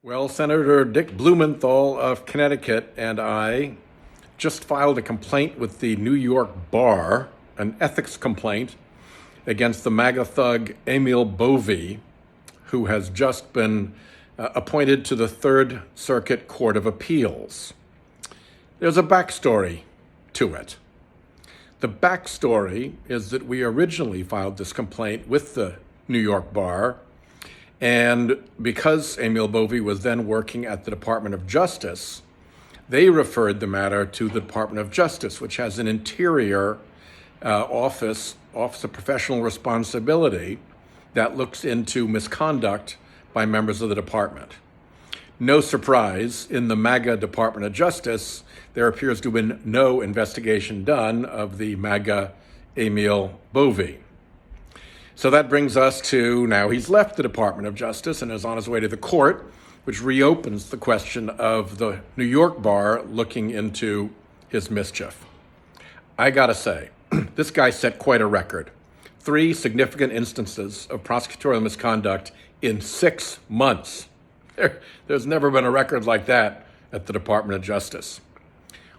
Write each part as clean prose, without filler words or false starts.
Well, Senator Dick Blumenthal of Connecticut and I just filed a complaint with the New York Bar, an ethics complaint against the MAGA thug Emil Bove, who has just been appointed to the Third Circuit Court of Appeals. There's a backstory to it. The backstory is that we originally filed this complaint with the New York Bar, and because Emil Bove was then working at the Department of Justice, they referred the matter to the Department of Justice, which has an interior office of professional responsibility that looks into misconduct by members of the department. No surprise, in the MAGA Department of Justice, there appears to have been no investigation done of the MAGA Emil Bove. So that brings us to now he's left the Department of Justice and is on his way to the court, which reopens the question of the New York Bar looking into his mischief. I gotta say, this guy set quite a record. 3 significant instances of prosecutorial misconduct in 6 months. There's never been a record like that at the Department of Justice.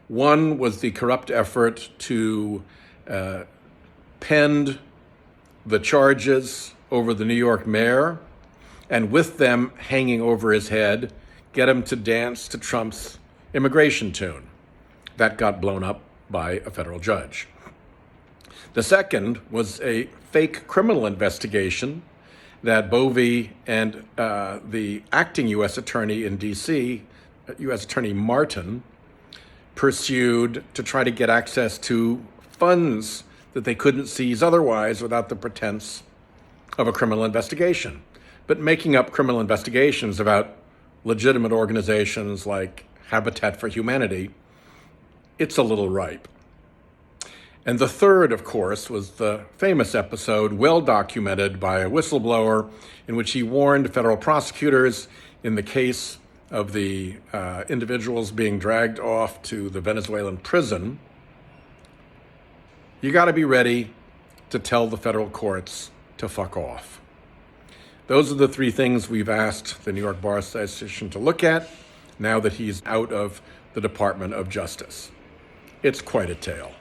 One was the corrupt effort to pend the charges over the New York mayor, and with them hanging over his head, get him to dance to Trump's immigration tune. That got blown up by a federal judge. The second was a fake criminal investigation that Bove and the acting U.S. attorney in D.C., U.S. Attorney Martin, pursued to try to get access to funds that they couldn't seize otherwise without the pretense of a criminal investigation. But making up criminal investigations about legitimate organizations like Habitat for Humanity, it's a little ripe. And the third, of course, was the famous episode, well documented by a whistleblower, in which he warned federal prosecutors in the case of the individuals being dragged off to the Venezuelan prison. You got to be ready to tell the federal courts to fuck off. Those are the 3 things we've asked the New York Bar Association to look at now that he's out of the Department of Justice. It's quite a tale.